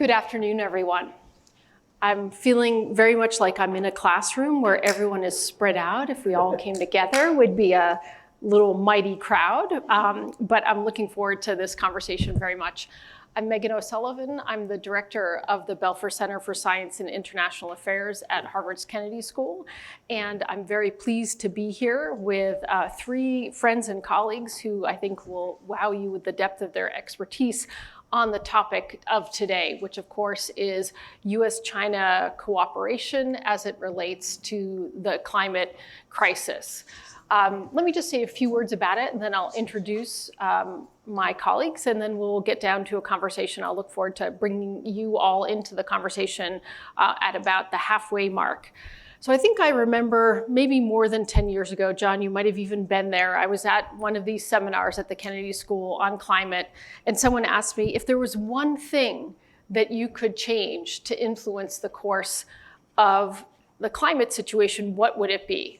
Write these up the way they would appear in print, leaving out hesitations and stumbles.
Good afternoon, everyone. I'm feeling very much like I'm in a classroom where everyone is spread out. If we all came together, it would be a little mighty crowd, but I'm looking forward to this conversation very much. I'm Megan O'Sullivan. I'm the director of the Belfer Center for Science and International Affairs at Harvard's Kennedy School, and I'm very pleased to be here with three friends and colleagues who I think will wow you with the depth of their expertise on the topic of today, which of course is US-China cooperation as it relates to the climate crisis. Let me just say a few words about it, and then I'll introduce my colleagues, and then we'll get down to a conversation. I'll look forward to bringing you all into the conversation at about the halfway mark. So I think I remember maybe more than 10 years ago, John, you might have even been there. I was at one of these seminars at the Kennedy School on climate, and someone asked me if there was one thing that you could change to influence the course of the climate situation, what would it be?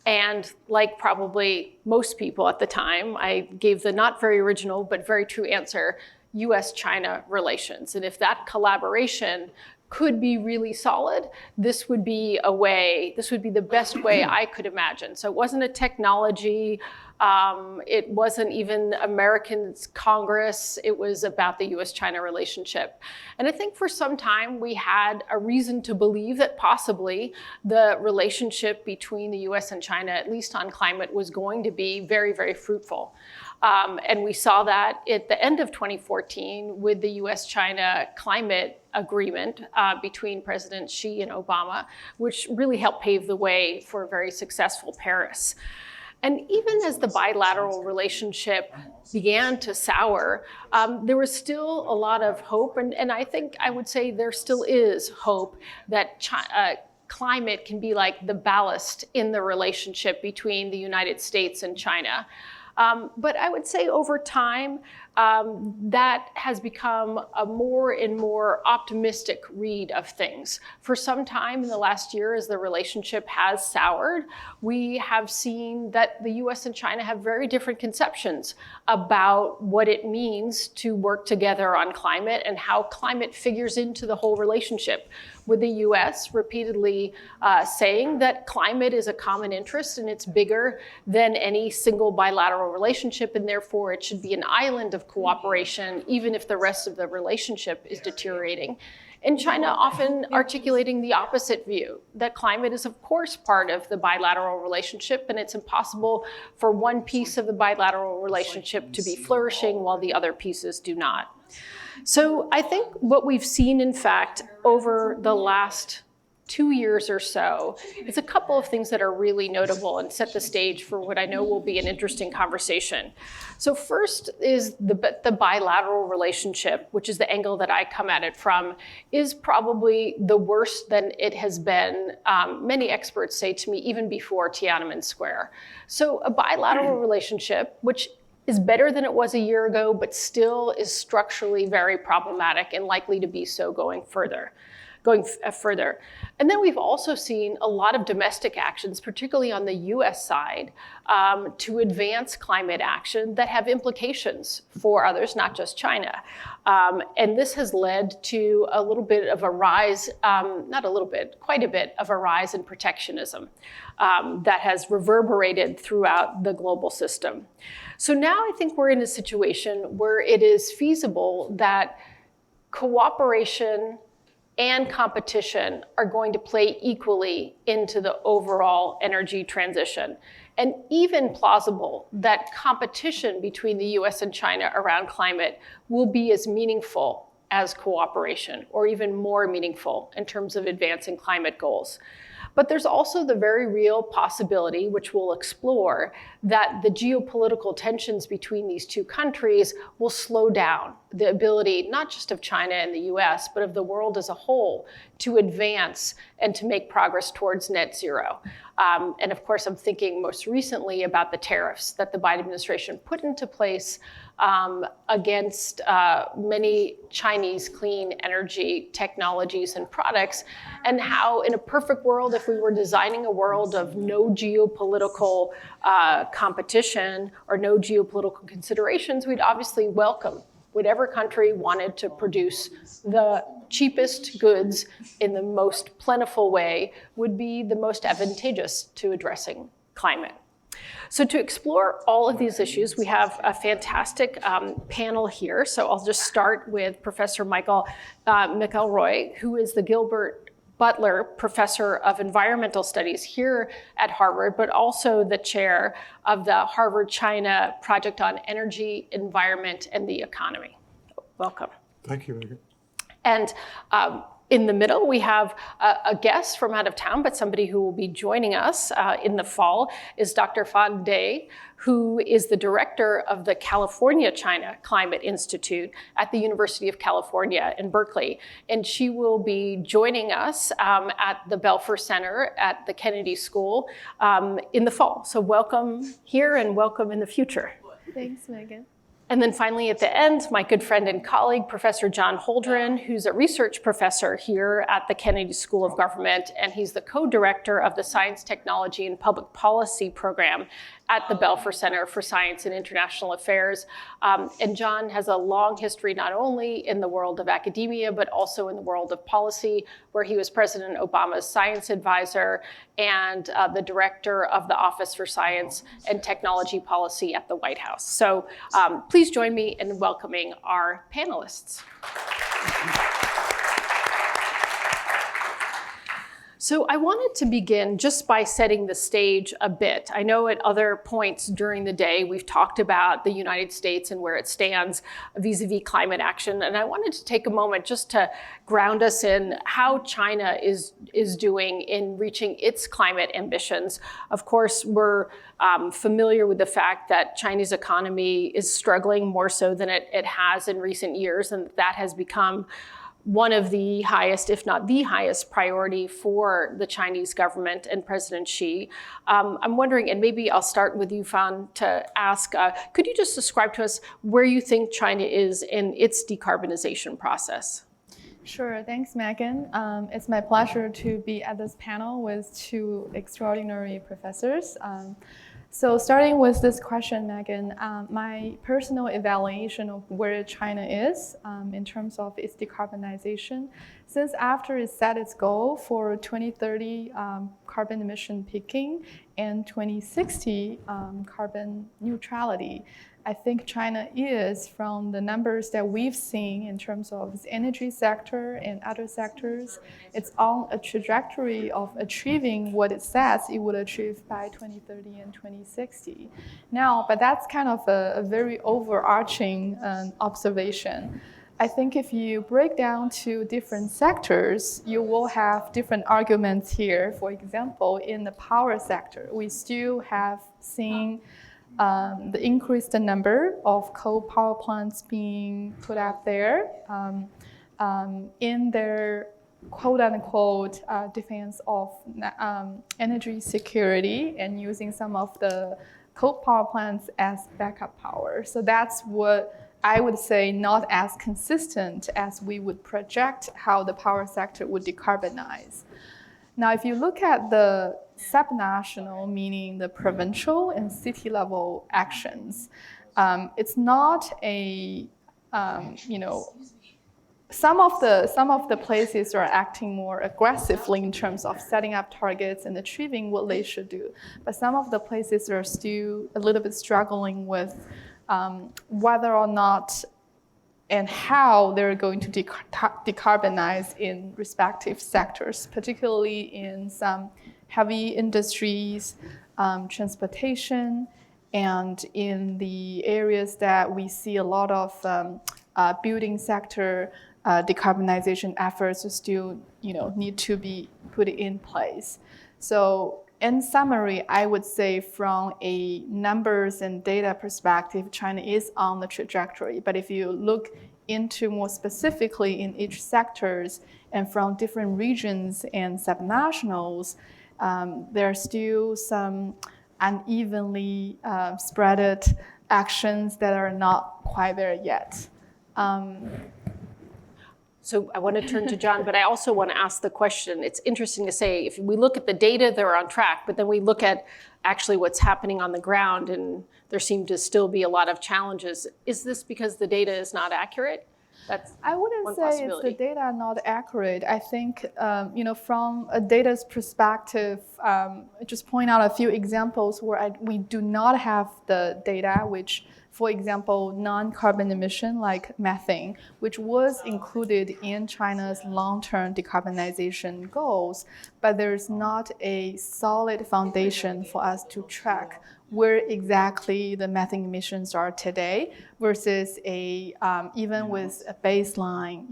And like probably most people at the time, I gave the not very original but very true answer, US-China relations. And if that collaboration could be really solid, this would be the best way I could imagine. So it wasn't a technology, it wasn't even American Congress, it was about the US-China relationship. And I think for some time we had a reason to believe that possibly the relationship between the US and China, at least on climate, was going to be very, very fruitful. And we saw that at the end of 2014 with the US-China climate agreement between President Xi and Obama, which really helped pave the way for a very successful Paris. And even as the bilateral relationship began to sour, there was still a lot of hope. And I think I would say there still is hope that climate can be like the ballast in the relationship between the United States and China. But I would say over time, that has become a more and more optimistic read of things. For some time in the last year, as the relationship has soured, we have seen that the US and China have very different conceptions about what it means to work together on climate and how climate figures into the whole relationship, with the US repeatedly saying that climate is a common interest and it's bigger than any single bilateral relationship, and therefore it should be an island of cooperation, even if the rest of the relationship is deteriorating. And China often articulating the opposite view, that climate is of course part of the bilateral relationship, and it's impossible for one piece of the bilateral relationship to be flourishing while the other pieces do not. So I think what we've seen, in fact, over the last 2 years or so, is a couple of things that are really notable and set the stage for what I know will be an interesting conversation. So first is the bilateral relationship, which is the angle that I come at it from, is probably the worst than it has been, many experts say to me, even before Tiananmen Square. So a bilateral relationship, which is better than it was a year ago, but still is structurally very problematic and likely to be so going further. And then we've also seen a lot of domestic actions, particularly on the US side, to advance climate action that have implications for others, not just China. And this has led to a little bit of a rise, quite a bit of a rise in protectionism that has reverberated throughout the global system. So now I think we're in a situation where it is feasible that cooperation and competition are going to play equally into the overall energy transition. And even plausible that competition between the US and China around climate will be as meaningful as cooperation, or even more meaningful in terms of advancing climate goals. But there's also the very real possibility, which we'll explore, that the geopolitical tensions between these two countries will slow down the ability, not just of China and the US, but of the world as a whole, to advance and to make progress towards net zero. And of course, I'm thinking most recently about the tariffs that the Biden administration put into place against many Chinese clean energy technologies and products, and how in a perfect world, if we were designing a world of no geopolitical competition or no geopolitical considerations, we'd obviously welcome whatever country wanted to produce the cheapest goods in the most plentiful way would be the most advantageous to addressing climate. So to explore all of these issues, we have a fantastic panel here. So I'll just start with Professor Michael McElroy, who is the Gilbert Butler Professor of Environmental Studies here at Harvard, but also the chair of the Harvard-China Project on Energy, Environment, and the Economy. Welcome. Thank you, Megan. And in the middle, we have a guest from out of town, but somebody who will be joining us in the fall is Dr. Fan Day, who is the director of the California-China Climate Institute at the University of California in Berkeley. And she will be joining us at the Belfer Center at the Kennedy School in the fall. So welcome here and welcome in the future. Thanks, Megan. And then finally at the end, my good friend and colleague, Professor John Holdren, who's a research professor here at the Kennedy School of Government, and he's the co-director of the Science, Technology, and Public Policy program at the Belfer Center for Science and International Affairs. And John has a long history not only in the world of academia, but also in the world of policy, where he was President Obama's science advisor and the director of the Office for Science and Technology Policy at the White House. So please join me in welcoming our panelists. So I wanted to begin just by setting the stage a bit. I know at other points during the day, we've talked about the United States and where it stands vis-a-vis climate action. And I wanted to take a moment just to ground us in how China is doing in reaching its climate ambitions. Of course, we're familiar with the fact that China's economy is struggling more so than it has in recent years, and that has become one of the highest, if not the highest priority for the Chinese government and President Xi. I'm wondering, and maybe I'll start with you, Fan, to ask, could you just describe to us where you think China is in its decarbonization process? Sure, thanks, Megan. It's my pleasure to be at this panel with two extraordinary professors. So starting with this question, Megan, my personal evaluation of where China is in terms of its decarbonization, since after it set its goal for 2030 carbon emission peaking and 2060 carbon neutrality, I think China is, from the numbers that we've seen in terms of its energy sector and other sectors, it's on a trajectory of achieving what it says it would achieve by 2030 and 2060. Now, but that's kind of a very overarching observation. I think if you break down to different sectors, you will have different arguments here. For example, in the power sector, we still have seen the increased number of coal power plants being put out there in their quote-unquote defense of energy security and using some of the coal power plants as backup power. So that's what I would say not as consistent as we would project how the power sector would decarbonize. Now, if you look at the subnational, meaning the provincial and city level actions, it's not a, some of the places are acting more aggressively in terms of setting up targets and achieving what they should do. But some of the places are still a little bit struggling with whether or not and how they're going to decarbonize in respective sectors, particularly in some heavy industries, transportation, and in the areas that we see a lot of building sector decarbonization efforts still need to be put in place. So in summary, I would say from a numbers and data perspective, China is on the trajectory. But if you look into more specifically in each sectors and from different regions and subnationals, there are still some unevenly spread actions that are not quite there yet. So I want to turn to John, but I also want to ask the question. It's interesting to say, if we look at the data, they're on track, but then we look at actually what's happening on the ground, and there seem to still be a lot of challenges. Is this because the data is not accurate? That's I wouldn't one say it's possibility. the data not accurate. I think, from a data's perspective, just point out a few examples where we do not have the data, which, for example, non-carbon emission like methane, which was included in China's long-term decarbonization goals, but there's not a solid foundation for us to track where exactly the methane emissions are today versus even with a baseline,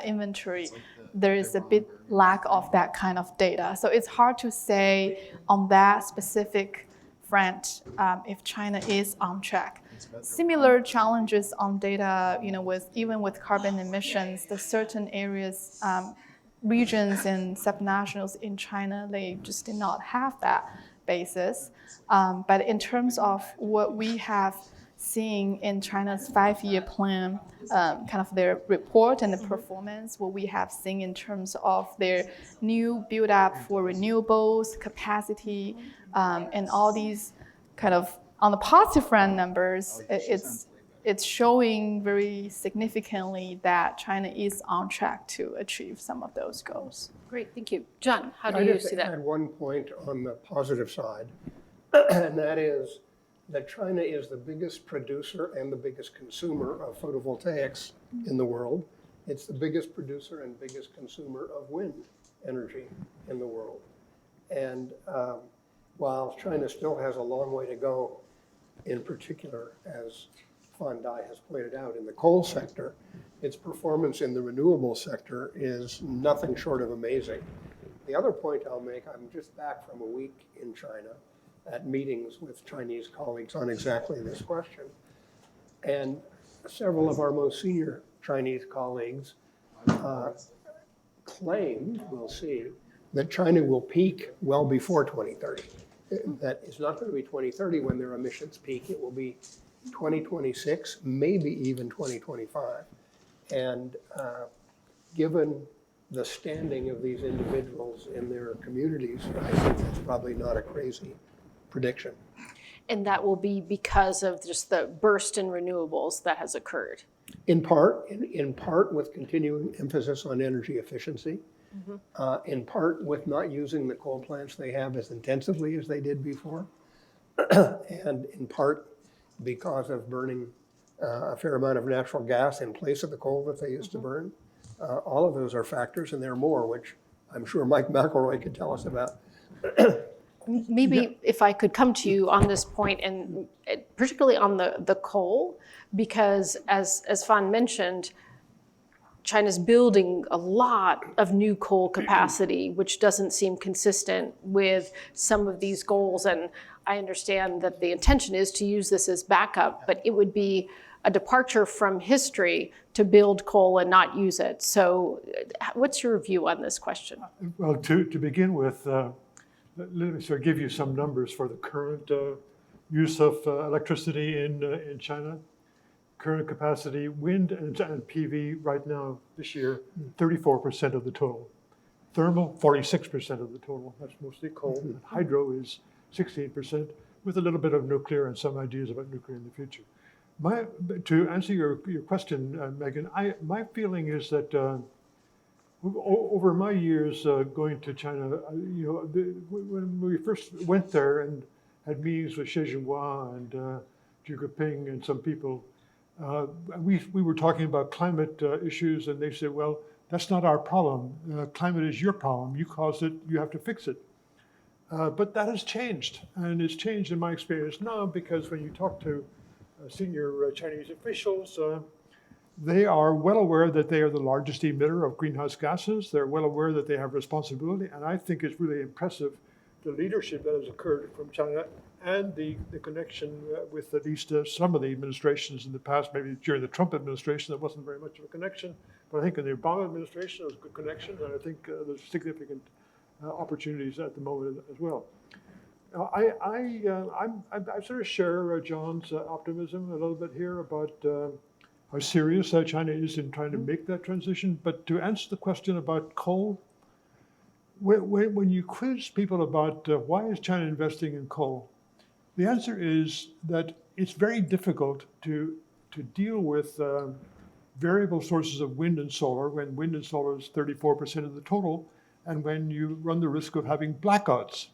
inventory, there is a bit lack of that kind of data. So it's hard to say on that specific front if China is on track. Similar challenges on data, with carbon emissions, the certain areas, regions and subnationals in China, they just did not have that basis. But in terms of what we have seen in China's 5-year plan, kind of their report and the performance, what we have seen in terms of their new build-up for renewables, capacity, and all these kind of on the positive front numbers, it's showing very significantly that China is on track to achieve some of those goals. Great, thank you. John, how do I'd you just see that? add one point on the positive side, and that is that China is the biggest producer and the biggest consumer of photovoltaics in the world. It's the biggest producer and biggest consumer of wind energy in the world. And while China still has a long way to go, in particular, as Fan Dai has pointed out, in the coal sector, its performance in the renewable sector is nothing short of amazing. The other point I'll make, I'm just back from a week in China at meetings with Chinese colleagues on exactly this question. And several of our most senior Chinese colleagues claimed, we'll see, that China will peak well before 2030. That it's not going to be 2030 when their emissions peak. It will be 2026, maybe even 2025. And given the standing of these individuals in their communities, I think that's probably not a crazy prediction. And that will be because of just the burst in renewables that has occurred. In part with continuing emphasis on energy efficiency, in part with not using the coal plants they have as intensively as they did before, and in part because of burning a fair amount of natural gas in place of the coal that they used to burn. All of those are factors, and there are more, which I'm sure Mike McElroy could tell us about. Maybe if I could come to you on this point, and particularly on the coal, because as Fan mentioned, China's building a lot of new coal capacity, which doesn't seem consistent with some of these goals. And I understand that the intention is to use this as backup, but it would be a departure from history to build coal and not use it. So what's your view on this question? Well, to begin with, let me sort of give you some numbers for the current use of electricity in China. Current capacity, wind and PV right now, this year, 34% of the total. Thermal, 46% of the total. That's mostly coal. And hydro is 16%, with a little bit of nuclear and some ideas about nuclear in the future. To answer your question, Megan, my feeling is that over my years going to China, when we first went there and had meetings with Xi Jinping and Xi Jinping and some people, we were talking about climate issues, and they said, well, that's not our problem. Climate is your problem. You caused it. You have to fix it. But that has changed, and it's changed in my experience now, because when you talk to senior Chinese officials, they are well aware that they are the largest emitter of greenhouse gases. They're well aware that they have responsibility, and I think it's really impressive the leadership that has occurred from China and the connection with at least some of the administrations in the past. Maybe during the Trump administration, there wasn't very much of a connection, but I think in the Obama administration, there was a good connection, and I think there's significant opportunities at the moment as well. I sort of share John's optimism a little bit here about how serious China is in trying to make that transition. But to answer the question about coal, when you quiz people about why is China investing in coal, the answer is that it's very difficult to deal with variable sources of wind and solar when wind and solar is 34% of the total, and when you run the risk of having blackouts.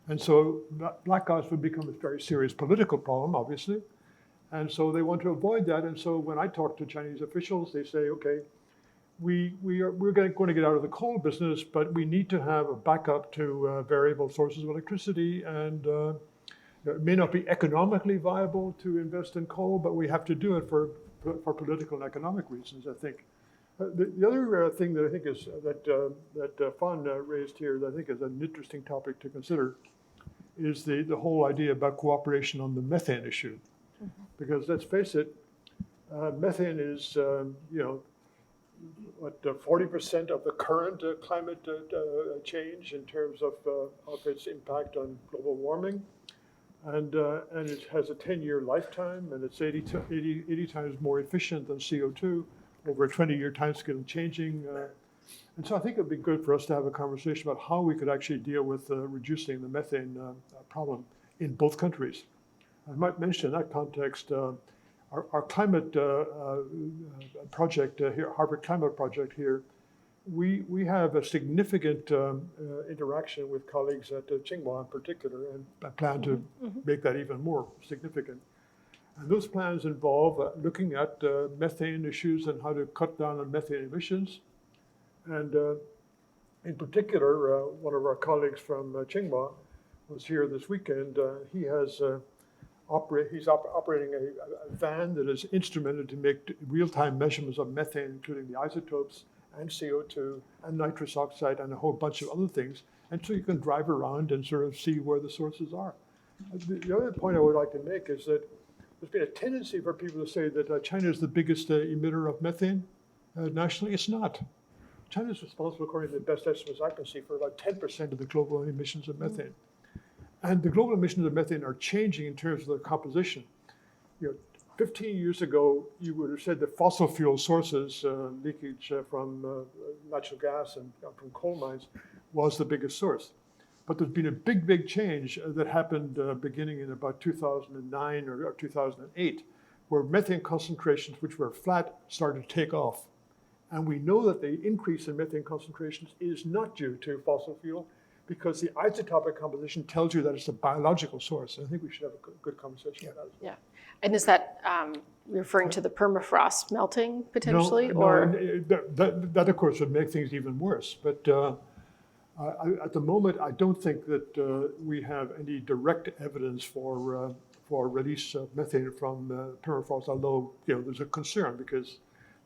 And so blackouts would become a very serious political problem, obviously. And so they want to avoid that. And so when I talk to Chinese officials, they say, okay, we're going to get out of the coal business, but we need to have a backup to variable sources of electricity. And it may not be economically viable to invest in coal, but we have to do it for political and economic reasons, I think. The other thing that I think is that Fan raised here that I think is an interesting topic to consider is the whole idea about cooperation on the methane issue. Mm-hmm. Because let's face it, methane is, 40% of the current climate change in terms of its impact on global warming. And it has a 10-year lifetime, and it's 80 times more efficient than CO2 over a 20-year timescale changing. And so I think it would be good for us to have a conversation about how we could actually deal with reducing the methane problem in both countries. I might mention in that context, our climate project here, Harvard Climate Project here, we have a significant interaction with colleagues at Tsinghua in particular, and I plan to make that even more significant. And those plans involve looking at methane issues and how to cut down on methane emissions. And in particular, one of our colleagues from Tsinghua was here this weekend. He's operating a van that is instrumented to make real-time measurements of methane, including the isotopes and CO2 and nitrous oxide and a whole bunch of other things. And so you can drive around and sort of see where the sources are. The other point I would like to make is that there's been a tendency for people to say that China is the biggest emitter of methane nationally. It's not. China is responsible, according to the best estimates I can see, for about 10% of the global emissions of methane. And the global emissions of methane are changing in terms of their composition. 15 years ago, you would have said that fossil fuel sources, leakage from natural gas and from coal mines, was the biggest source. But there's been a big change that happened beginning in about 2009 or 2008, where methane concentrations, which were flat, started to take off. And we know that the increase in methane concentrations is not due to fossil fuel, because the isotopic composition tells you that it's a biological source. And I think we should have a good conversation about that. Yeah. And is that referring to the permafrost melting potentially? That of course would make things even worse. But at the moment, I don't think that we have any direct evidence for release of methane from permafrost, although there's a concern because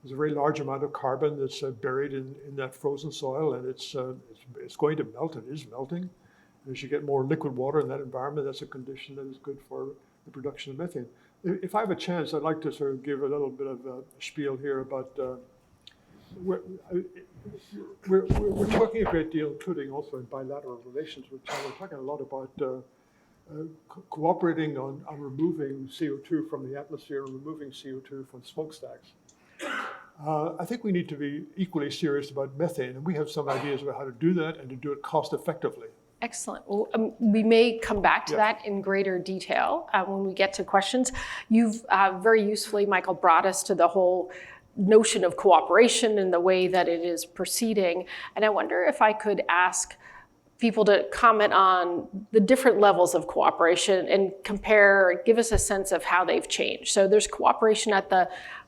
there's a very large amount of carbon that's buried in that frozen soil, and it's going to melt. It is melting. And as you get more liquid water in that environment, that's a condition that is good for the production of methane. If I have a chance, I'd like to sort of give a little bit of a spiel here about we're talking a great deal, including also in bilateral relations with China. We're talking a lot about cooperating on removing CO2 from the atmosphere and removing CO2 from smokestacks. I think we need to be equally serious about methane, and we have some ideas about how to do that and to do it cost effectively. Excellent. Well, we may come back to that in greater detail when we get to questions. You've very usefully, Michael, brought us to the whole notion of cooperation and the way that it is proceeding. And I wonder if I could ask people to comment on the different levels of cooperation and give us a sense of how they've changed. So there's cooperation at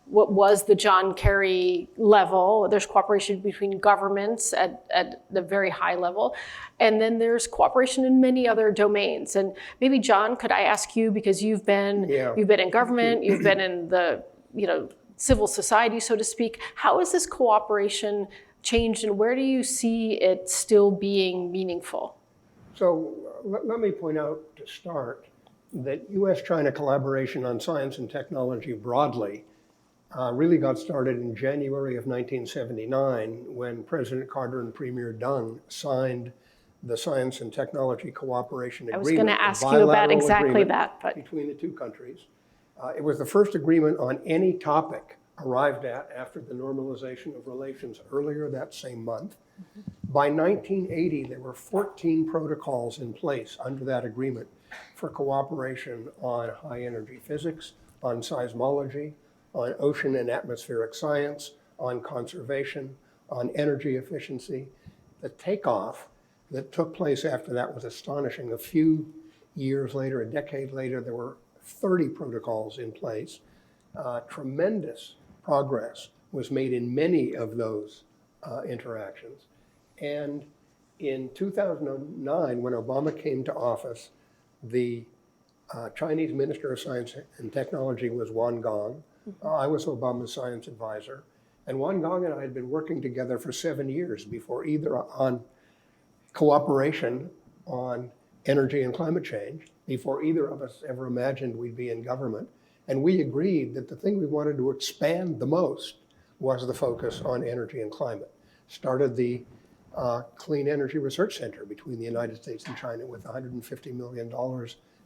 what was the John Kerry level. There's cooperation between governments at the very high level. And then there's cooperation in many other domains. And maybe, John, could I ask you, because you've been in government, you've been in the civil society, so to speak. How has this cooperation changed, and where do you see it still being meaningful? So let me point out to start that U.S.-China collaboration on science and technology broadly really got started in January of 1979 when President Carter and Premier Deng signed the Science and Technology Cooperation Agreement. I was going to ask you about exactly that. Between the two countries. It was the first agreement on any topic arrived at after the normalization of relations earlier that same month. By 1980, there were 14 protocols in place under that agreement for cooperation on high energy physics, on seismology, on ocean and atmospheric science, on conservation, on energy efficiency. The takeoff that took place after that was astonishing. A few years later, a decade later, there were 30 protocols in place. Tremendous progress was made in many of those interactions. And in 2009, when Obama came to office, the Chinese Minister of Science and Technology was Wan Gong. I was Obama's science advisor. And Wan Gong and I had been working together for 7 years before either on cooperation on energy and climate change, before either of us ever imagined we'd be in government. And we agreed that the thing we wanted to expand the most was the focus on energy and climate. Started the Clean Energy Research Center between the United States and China with $150 million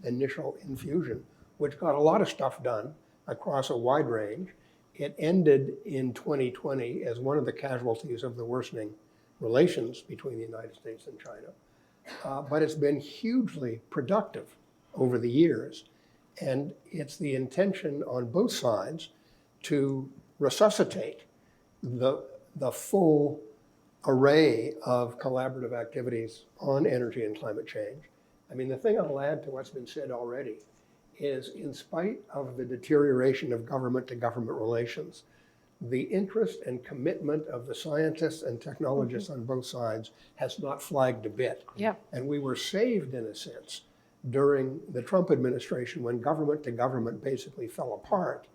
initial infusion, which got a lot of stuff done across a wide range. It ended in 2020 as one of the casualties of the worsening relations between the United States and China. But it's been hugely productive over the years. And it's the intention on both sides to resuscitate the full array of collaborative activities on energy and climate change. I mean, the thing I'll add to what's been said already is, in spite of the deterioration of government-to-government relations, the interest and commitment of the scientists and technologists on both sides has not flagged a bit. Yeah. And we were saved, in a sense, during the Trump administration, when government to government basically fell apart.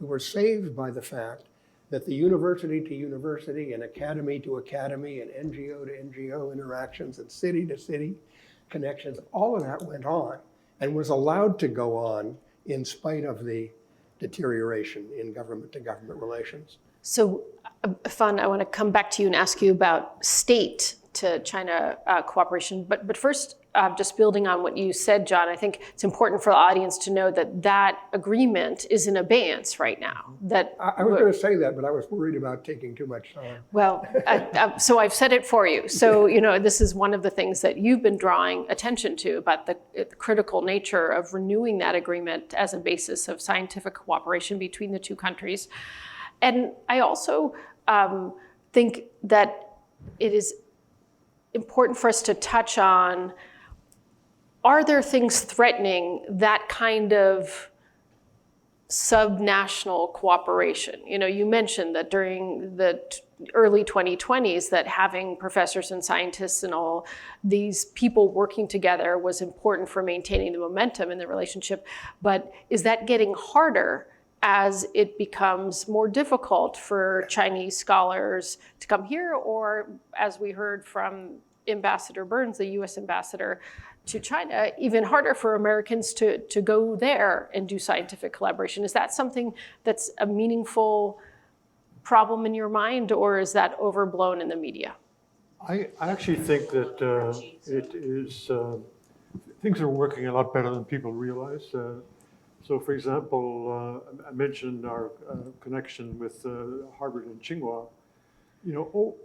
We were saved by the fact that the university to university and academy to academy and NGO to NGO interactions and city to city connections, all of that went on and was allowed to go on in spite of the deterioration in government to government relations. So, Fan, I want to come back to you and ask you about state to China cooperation. But first, just building on what you said, John, I think it's important for the audience to know that that agreement is in abeyance right now. That I was going to say that, but I was worried about taking too much time. Well, so I've said it for you. So, this is one of the things that you've been drawing attention to about the critical nature of renewing that agreement as a basis of scientific cooperation between the two countries. And I also think that it is important for us to touch on, are there things threatening that kind of subnational cooperation? You mentioned that during the early 2020s that having professors and scientists and all these people working together was important for maintaining the momentum in the relationship. But is that getting harder as it becomes more difficult for Chinese scholars to come here, or, as we heard from Ambassador Burns, the US ambassador to China, even harder for Americans to go there and do scientific collaboration? Is that something that's a meaningful problem in your mind, or is that overblown in the media? I actually think that it is, things are working a lot better than people realize. So, for example, I mentioned our connection with Harvard and Tsinghua.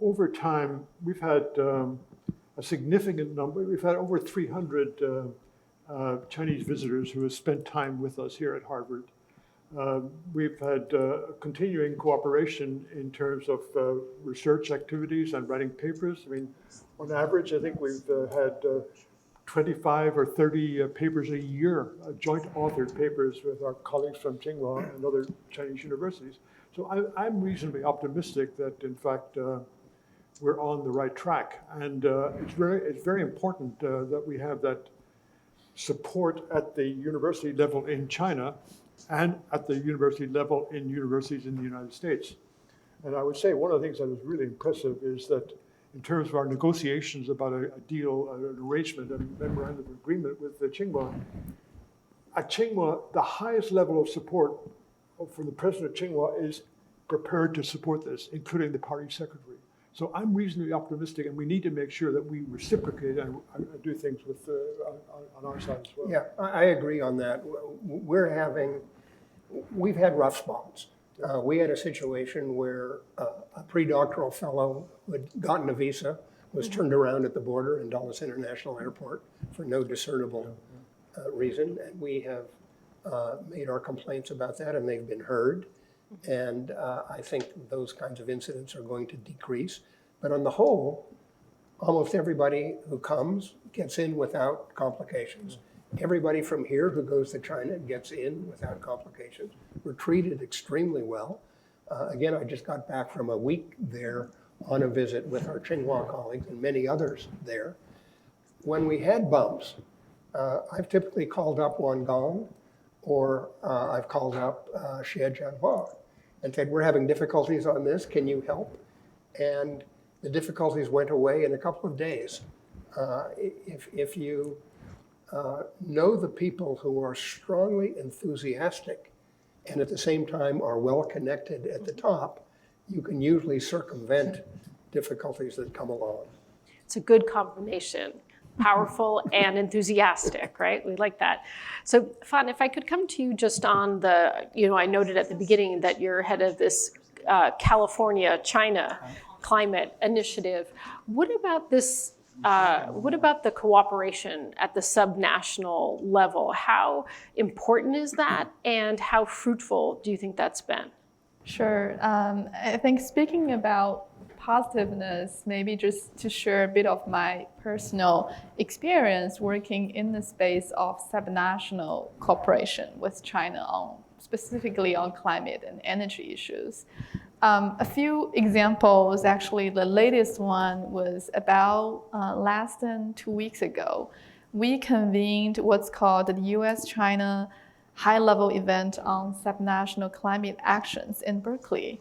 Over time, we've had a significant number. We've had over 300 Chinese visitors who have spent time with us here at Harvard. We've had continuing cooperation in terms of research activities and writing papers. I mean, on average, I think we've had 25 or 30 papers a year, joint authored papers with our colleagues from Tsinghua and other Chinese universities. So I'm reasonably optimistic that, in fact, we're on the right track. And it's very important that we have that support at the university level in China and at the university level in universities in the United States. And I would say one of the things that is really impressive is that in terms of our negotiations about a deal, an arrangement, a memorandum of agreement with the Tsinghua, at Tsinghua, the highest level of support from the president of Tsinghua is prepared to support this, including the party secretary. So I'm reasonably optimistic, and we need to make sure that we reciprocate and do things with on our side as well. Yeah, I agree on that. We've had rough spots. We had a situation where a pre-doctoral fellow who had gotten a visa was turned around at the border in Dulles International Airport for no discernible reason. And we have made our complaints about that, and they've been heard. And I think those kinds of incidents are going to decrease. But on the whole, almost everybody who comes gets in without complications. Everybody from here who goes to China gets in without complications. We're treated extremely well. Again, I just got back from a week there on a visit with our Tsinghua colleagues and many others there. When we had bumps, I've typically called up Guangdong, or I've called up Xie Jianhua and said, we're having difficulties on this, can you help? And the difficulties went away in a couple of days. If you know the people who are strongly enthusiastic and at the same time are well connected at the top, you can usually circumvent difficulties that come along. It's a good combination, powerful and enthusiastic, right? We like that. So Fan, if I could come to you just on the, I noted at the beginning that you're head of this California-China climate initiative. What about this? What about the cooperation at the subnational level? How important is that, and how fruitful do you think that's been? Sure. I think speaking about positiveness, maybe just to share a bit of my personal experience working in the space of subnational cooperation with China specifically on climate and energy issues. A few examples, actually, the latest one was about less than 2 weeks ago. We convened what's called the US-China high-level event on subnational climate actions in Berkeley,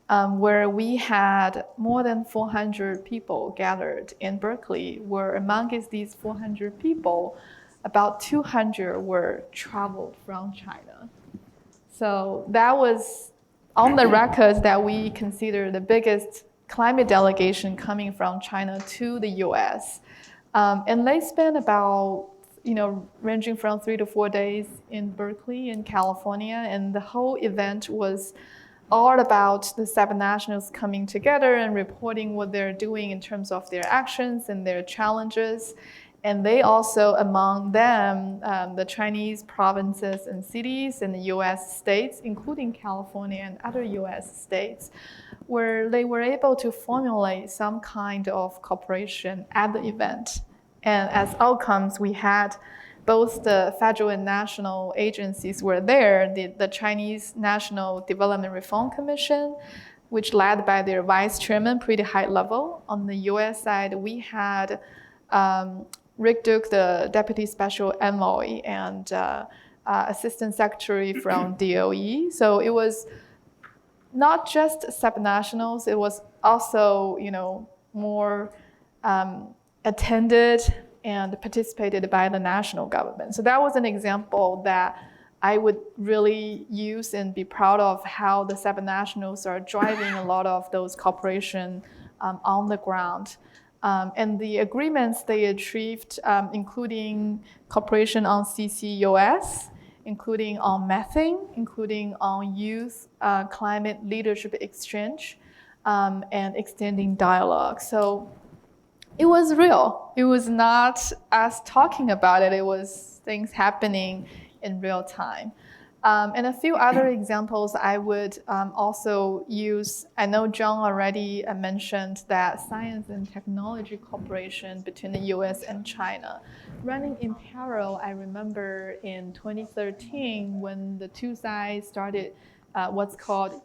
where we had more than 400 people gathered in Berkeley, where amongst these 400 people, about 200 were traveled from China. So that was on the record that we consider the biggest climate delegation coming from China to the US. And they spent about, ranging from 3 to 4 days in Berkeley in California. And the whole event was all about the subnationals coming together and reporting what they're doing in terms of their actions and their challenges. And they also, among them, the Chinese provinces and cities and the US states, including California and other US states, where they were able to formulate some kind of cooperation at the event. And as outcomes, we had both the federal and national agencies were there, the Chinese National Development Reform Commission, which led by their vice chairman, pretty high level. On the US side, we had Rick Duke, the Deputy Special Envoy, and Assistant Secretary from DOE. So it was not just subnationals, it was also, more attended and participated by the national government. So that was an example that I would really use and be proud of how the subnationals are driving a lot of those cooperation on the ground. And the agreements they achieved, including cooperation on CCUS, including on methane, including on youth climate leadership exchange, and extending dialogue. So it was real. It was not us talking about it. It was things happening in real time. And a few other examples I would also use. I know John already mentioned that science and technology cooperation between the US and China. Running in parallel, I remember in 2013 when the two sides started what's called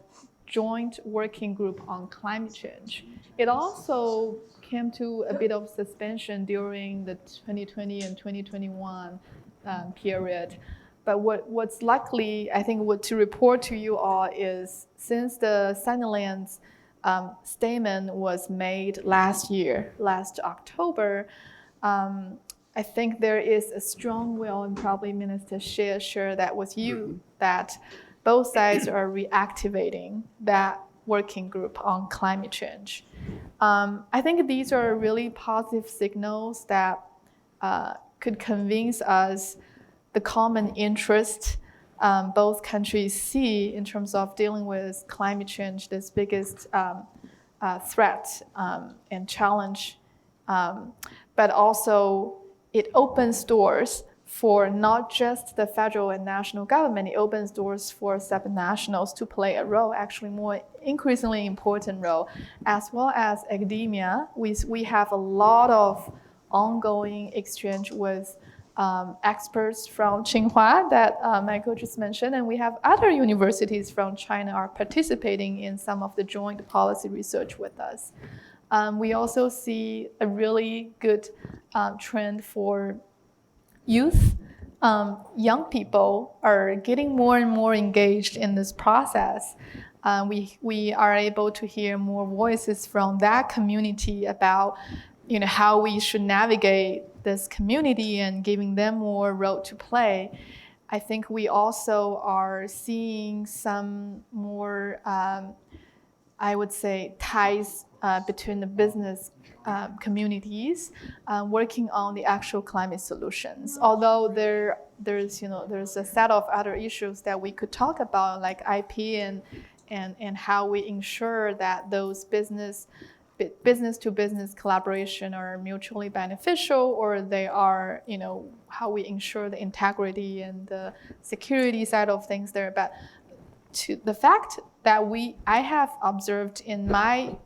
Joint Working Group on Climate Change. It also came to a bit of suspension during the 2020 and 2021 period. But what's likely, I think, what to report to you all is since the Sunnylands statement was made last October, I think there is a strong will, and probably Minister Xie shared that with you, that both sides are reactivating that working group on climate change. I think these are really positive signals that could convince us the common interest both countries see in terms of dealing with climate change, this biggest threat and challenge. But also it opens doors for not just the federal and national government, it opens doors for subnationals to play a role, actually more increasingly important role, as well as academia. We have a lot of ongoing exchange with experts from Tsinghua that Michael just mentioned, and we have other universities from China are participating in some of the joint policy research with us. We also see a really good trend for youth. Young people are getting more and more engaged in this process. We are able to hear more voices from that community about how we should navigate this community and giving them more role to play. I think we also are seeing some more, I would say, ties between the business communities working on the actual climate solutions. Although there's a set of other issues that we could talk about, like IP and how we ensure that those business to business collaboration are mutually beneficial, or they are, how we ensure the integrity and the security side of things there. But to the fact that I have observed in my,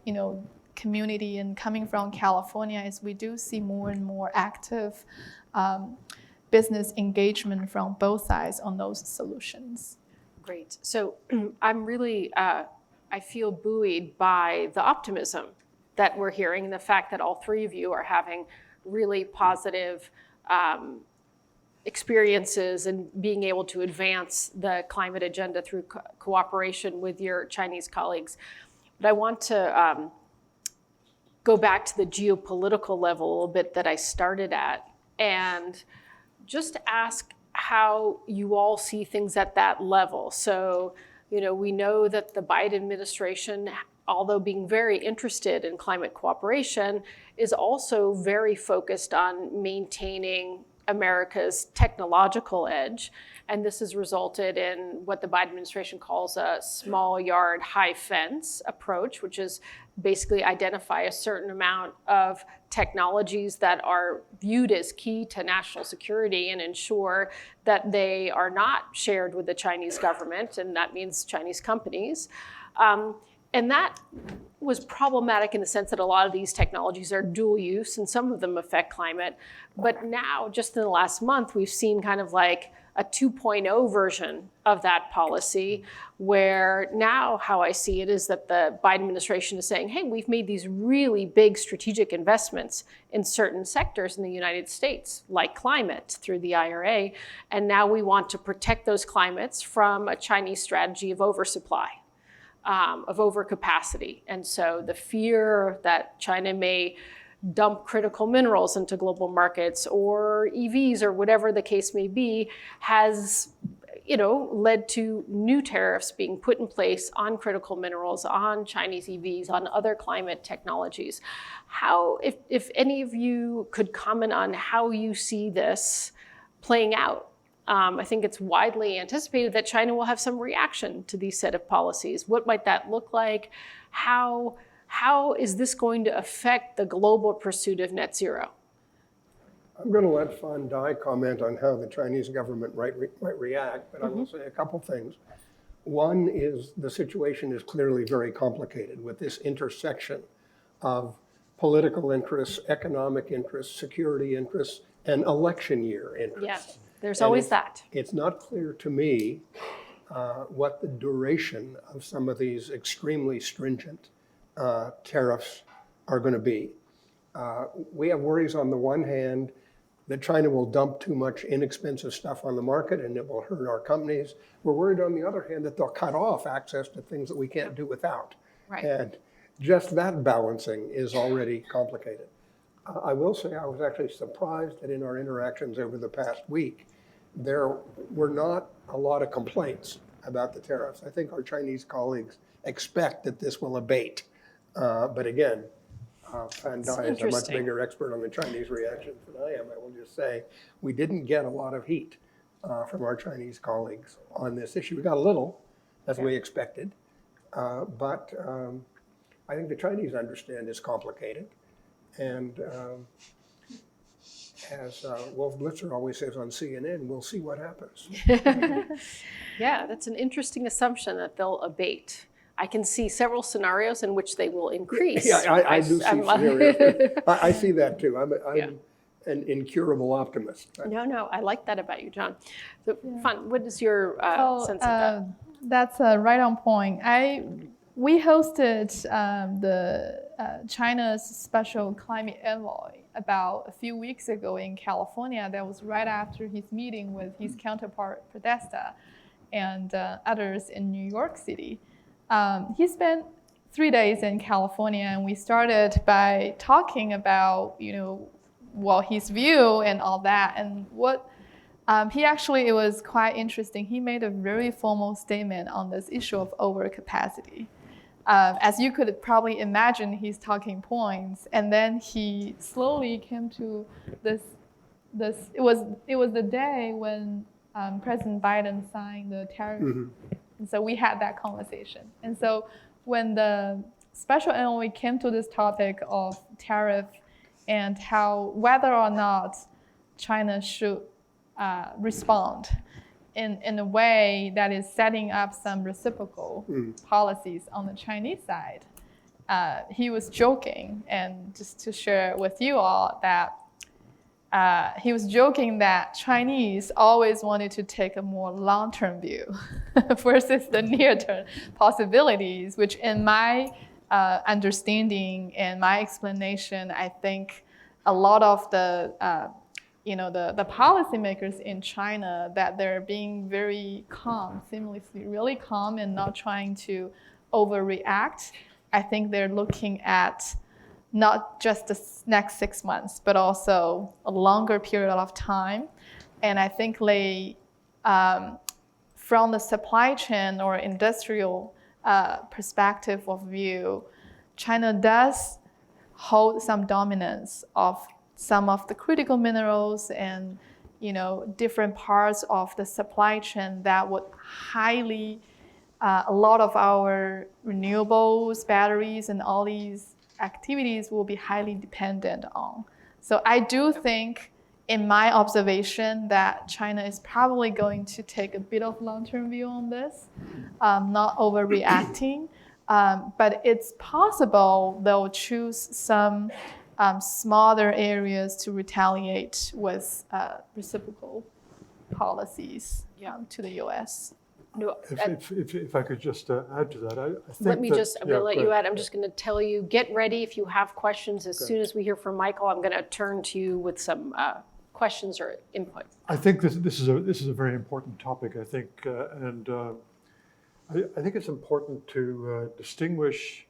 community and coming from California is we do see more and more active business engagement from both sides on those solutions. Great. So I'm really, I feel buoyed by the optimism that we're hearing, the fact that all three of you are having really positive experiences and being able to advance the climate agenda through cooperation with your Chinese colleagues. But I want to go back to the geopolitical level a little bit that I started at and just ask how you all see things at that level. So, we know that the Biden administration, although being very interested in climate cooperation, is also very focused on maintaining America's technological edge. And this has resulted in what the Biden administration calls a small yard, high fence approach, which is basically identify a certain amount of technologies that are viewed as key to national security and ensure that they are not shared with the Chinese government, and that means Chinese companies. And that was problematic in the sense that a lot of these technologies are dual use and some of them affect climate. But now, just in the last month, we've seen kind of like a 2.0 version of that policy, where now how I see it is that the Biden administration is saying, hey, we've made these really big strategic investments in certain sectors in the United States, like climate through the IRA, and now we want to protect those climates from a Chinese strategy of oversupply. Of overcapacity. And so the fear that China may dump critical minerals into global markets or EVs or whatever the case may be has led to new tariffs being put in place on critical minerals, on Chinese EVs, on other climate technologies. How, if any of you could comment on how you see this playing out? I think it's widely anticipated that China will have some reaction to these set of policies. What might that look like? How is this going to affect the global pursuit of net zero? I'm going to let Fan Dai comment on how the Chinese government might react, but I will say a couple things. One is the situation is clearly very complicated with this intersection of political interests, economic interests, security interests, and election year interests. Yeah. There's always that. It's not clear to me what the duration of some of these extremely stringent tariffs are going to be. We have worries on the one hand that China will dump too much inexpensive stuff on the market and it will hurt our companies. We're worried on the other hand that they'll cut off access to things that we can't do without. Right. And just that balancing is already complicated. I will say I was actually surprised that in our interactions over the past week, there were not a lot of complaints about the tariffs. I think our Chinese colleagues expect that this will abate. But again, Fan Dai is a much bigger expert on the Chinese reactions than I am. I will just say we didn't get a lot of heat from our Chinese colleagues on this issue. We got a little, as we expected, but I think the Chinese understand it's complicated. And as Wolf Blitzer always says on CNN, we'll see what happens. Yeah, that's an interesting assumption that they'll abate. I can see several scenarios in which they will increase. Yeah, I do see scenarios. I see that too. I'm Yeah. an incurable optimist. No, I like that about you, John. So, Fun, what is your sense of that? That's right on point. We hosted the China's special climate envoy about a few weeks ago in California. That was right after his meeting with his counterpart Podesta and others in New York City. He spent 3 days in California, and we started by talking about, his view and all that, and what. It was quite interesting. He made a very formal statement on this issue of overcapacity. As you could probably imagine, his talking points, and then he slowly came to this. It was the day when President Biden signed the tariff, and so we had that conversation. And so when the special envoy came to this topic of tariff and whether or not China should respond in a way that is setting up some reciprocal policies on the Chinese side. He was joking, and just to share with you all that he was joking that Chinese always wanted to take a more long-term view versus the near-term possibilities, which in my understanding and my explanation, I think a lot of the policymakers in China, that they're being very calm, seamlessly really calm and not trying to overreact. I think they're looking at not just the next 6 months, but also a longer period of time. And I think from the supply chain or industrial perspective of view, China does hold some dominance of some of the critical minerals and different parts of the supply chain that would highly a lot of our renewables, batteries, and all these activities will be highly dependent on. So I do think, in my observation, that China is probably going to take a bit of long-term view on this, not overreacting. But it's possible they'll choose some smaller areas to retaliate with reciprocal policies to the U.S. No, If I could just add to that, I think I'm going to let you add. add. I'm just going to tell you, get ready if you have questions. As soon as we hear from Michael, I'm going to turn to you with some questions or input. I think this is a very important topic. I think, I think it's important to distinguish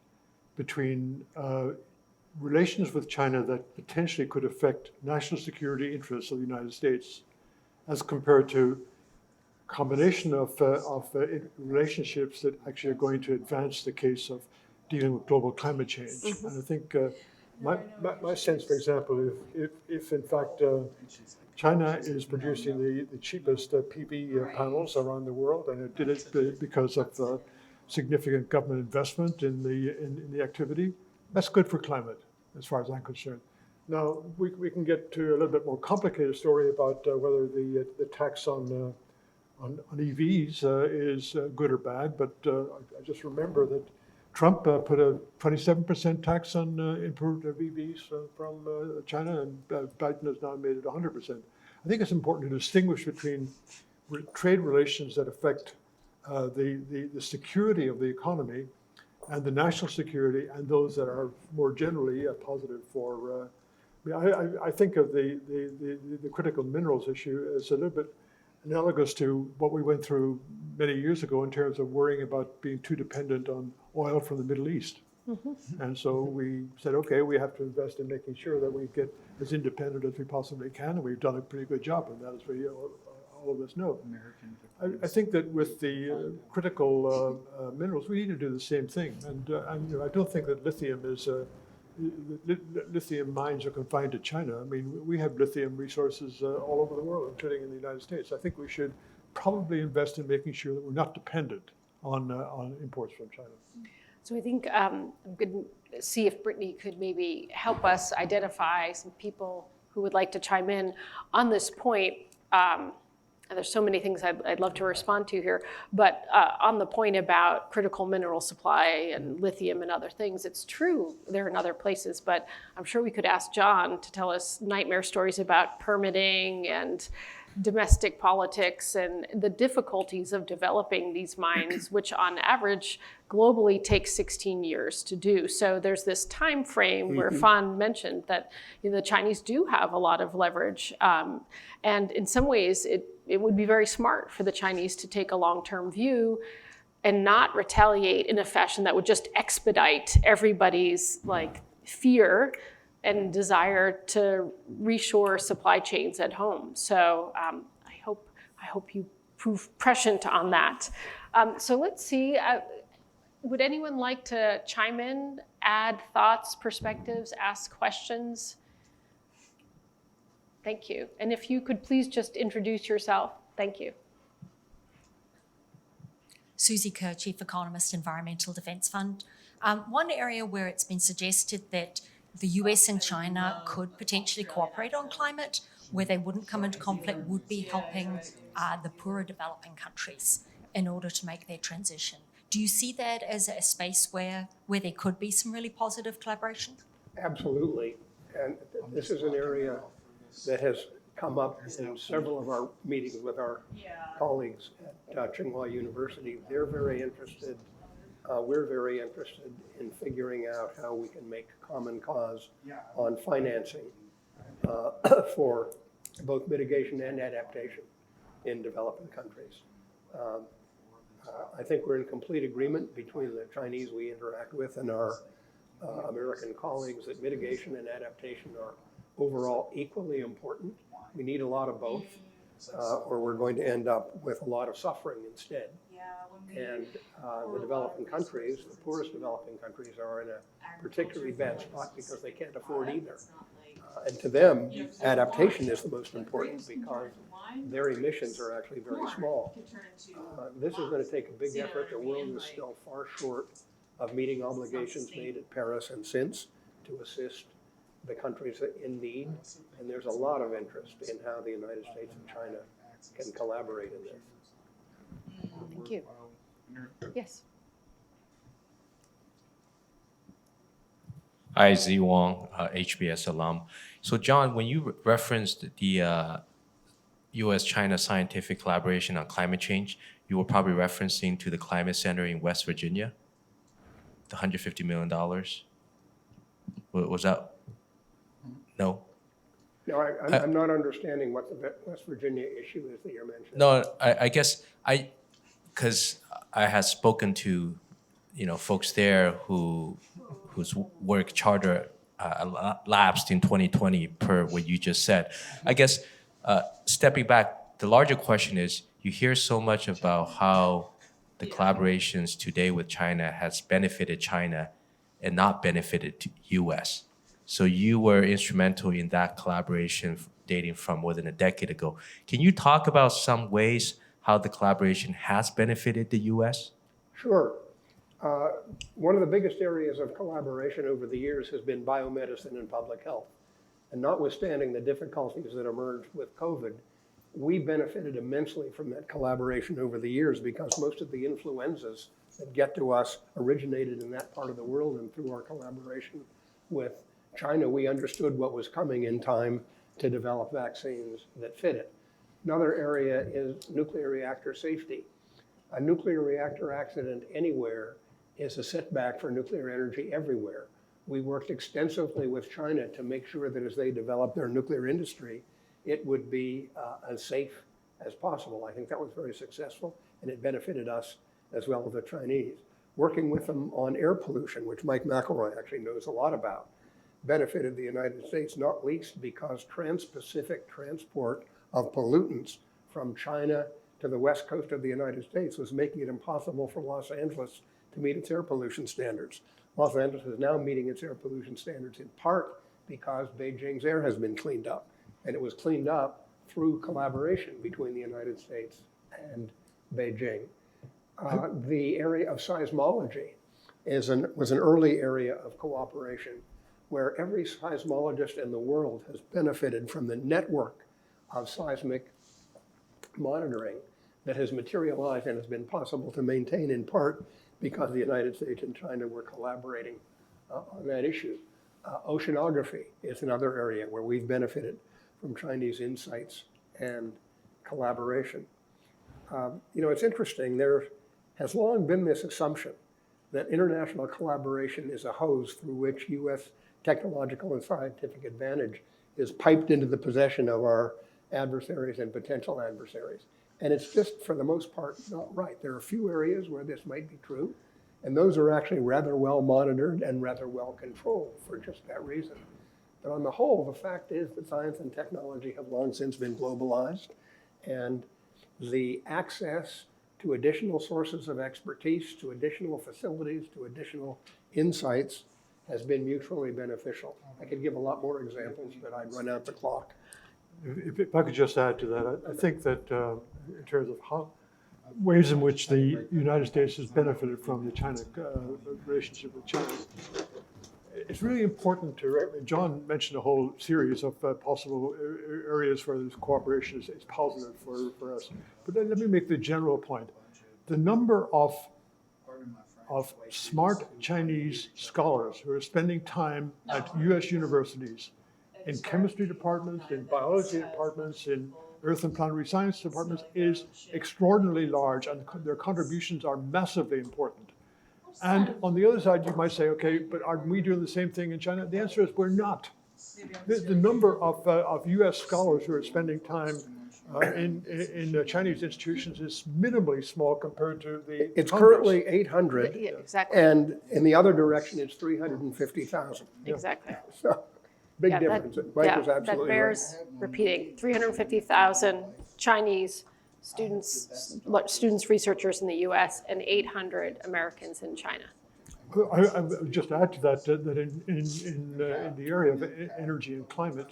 between relations with China that potentially could affect national security interests of the United States, as compared to combination of relationships that actually are going to advance the case of dealing with global climate change. And I think my sense, for example, if in fact China is producing the cheapest PV panels around the world, and it did it because of significant government investment in the activity, that's good for climate, as far as I'm concerned. Now, we can get to a little bit more complicated story about whether the tax on EVs is good or bad, but I just remember that Trump put a 27% tax on imported EVs from China, and Biden has now made it 100%. I think it's important to distinguish between trade relations that affect the security of the economy and the national security, and those that are more generally positive for. I think of the critical minerals issue as a little bit analogous to what we went through many years ago in terms of worrying about being too dependent on oil from the Middle East. And so we said, okay, we have to invest in making sure that we get as independent as we possibly can, and we've done a pretty good job of that, as all of us know. I think that with the critical minerals, we need to do the same thing. And I don't think that lithium is lithium mines are confined to China. I mean, we have lithium resources all over the world, including in the United States. I think we should probably invest in making sure that we're not dependent on imports from China. So I think I'm going to see if Brittany could maybe help us identify some people who would like to chime in on this point. And there's so many things I'd love to respond to here, but on the point about critical mineral supply and lithium and other things, it's true they're in other places, but I'm sure we could ask John to tell us nightmare stories about permitting and domestic politics and the difficulties of developing these mines, which on average globally takes 16 years to do. So there's this time frame where Fan mentioned that the Chinese do have a lot of leverage. And in some ways, it would be very smart for the Chinese to take a long-term view and not retaliate in a fashion that would just expedite everybody's fear and desire to reshore supply chains at home. So I hope you prove prescient on that. So let's see. Would anyone like to chime in, add thoughts, perspectives, ask questions? Thank you. And if you could please just introduce yourself. Thank you. Susie Kerr, Chief Economist, Environmental Defence Fund. One area where it's been suggested that the US and China could potentially cooperate on climate, where they wouldn't come into conflict, would be helping the poorer developing countries in order to make their transition. Do you see that as a space where there could be some really positive collaboration? Absolutely. And this is an area that has come up in several of our meetings with our colleagues at Tsinghua University. They're very interested. We're very interested in figuring out how we can make common cause on financing for both mitigation and adaptation in developing countries. I think we're in complete agreement between the Chinese we interact with and our American colleagues that mitigation and adaptation are overall equally important. We need a lot of both, or we're going to end up with a lot of suffering instead. And the developing countries, the poorest developing countries, are in a particularly bad spot because they can't afford either. And to them, adaptation is the most important because their emissions are actually very small. This is going to take a big effort. The world is still far short of meeting obligations made at Paris and since to assist the countries in need. And there's a lot of interest in how the United States and China can collaborate in this. Thank you. Yes. Hi, Z Wong, HBS alum. So John, when you referenced the U.S.-China scientific collaboration on climate change, you were probably referencing to the Climate Center in West Virginia, the $150 million. Was that? No? No, I'm not understanding what the West Virginia issue is that you're mentioning. No, I guess because I had spoken to, folks there whose work charter lapsed in 2020 per what you just said. I guess stepping back, the larger question is, you hear so much about how the collaborations today with China has benefited China and not benefited the U.S. So you were instrumental in that collaboration dating from more than a decade ago. Can you talk about some ways how the collaboration has benefited the U.S.? Sure. One of the biggest areas of collaboration over the years has been biomedicine and public health. And notwithstanding the difficulties that emerged with COVID, we benefited immensely from that collaboration over the years because most of the influenzas that get to us originated in that part of the world, and through our collaboration with China, we understood what was coming in time to develop vaccines that fit it. Another area is nuclear reactor safety. A nuclear reactor accident anywhere is a setback for nuclear energy everywhere. We worked extensively with China to make sure that as they develop their nuclear industry, it would be as safe as possible. I think that was very successful, and it benefited us as well as the Chinese. Working with them on air pollution, which Mike McElroy actually knows a lot about, benefited the United States, not least because trans-Pacific transport of pollutants from China to the west coast of the United States was making it impossible for Los Angeles to meet its air pollution standards. Los Angeles is now meeting its air pollution standards in part because Beijing's air has been cleaned up. And it was cleaned up through collaboration between the United States and Beijing. The area of seismology was an early area of cooperation where every seismologist in the world has benefited from the network of seismic monitoring that has materialized and has been possible to maintain in part because the United States and China were collaborating on that issue. Oceanography is another area where we've benefited from Chinese insights and collaboration. It's interesting, there has long been this assumption that international collaboration is a hose through which US technological and scientific advantage is piped into the possession of our adversaries and potential adversaries. And it's just, for the most part, not right. There are a few areas where this might be true, and those are actually rather well monitored and rather well controlled for just that reason. But on the whole, the fact is that science and technology have long since been globalized, and the access to additional sources of expertise, to additional facilities, to additional insights has been mutually beneficial. I could give a lot more examples, but I'd run out the clock. If I could just add to that, I think that in terms of ways in which the United States has benefited from the China relationship with China, it's really important to, John mentioned a whole series of possible areas where this cooperation is positive for us. But let me make the general point. The number of smart Chinese scholars who are spending time at US universities in chemistry departments, in biology departments, in earth and planetary science departments is extraordinarily large, and their contributions are massively important. And on the other side, you might say, okay, but are we doing the same thing in China? The answer is we're not. The number of US scholars who are spending time in Chinese institutions is minimally small compared to the It's Congress. currently 800, Yeah, exactly. and in the other direction, it's 350,000. Exactly. So, big Yeah, difference. Mike was that absolutely bears repeating. 350,000 Chinese students, researchers in the US, and 800 Americans in China. I would just add to that that in the area of energy and climate,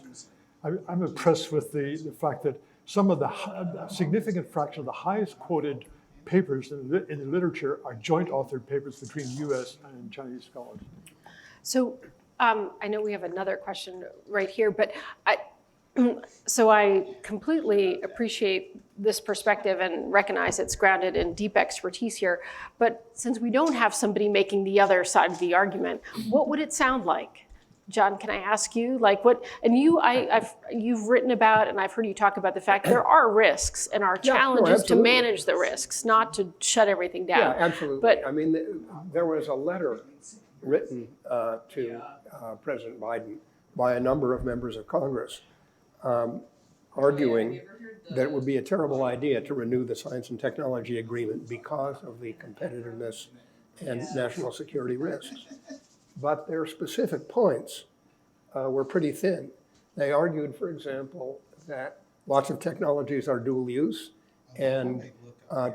I'm impressed with the fact that some of the significant fraction of the highest quoted papers in the literature are joint authored papers between US and Chinese scholars. So I know we have another question right here, but I completely appreciate this perspective and recognize it's grounded in deep expertise here. But since we don't have somebody making the other side of the argument, what would it sound like? John, can I ask you, like what? And you've written about, and I've heard you talk about the fact there are risks, and our challenge is to manage the risks, not to shut everything down. Yeah, absolutely. But I mean, there was a letter written to President Biden by a number of members of Congress arguing that it would be a terrible idea to renew the Science and Technology Agreement because of the competitiveness and national security risks. But their specific points were pretty thin. They argued, for example, that lots of technologies are dual use, and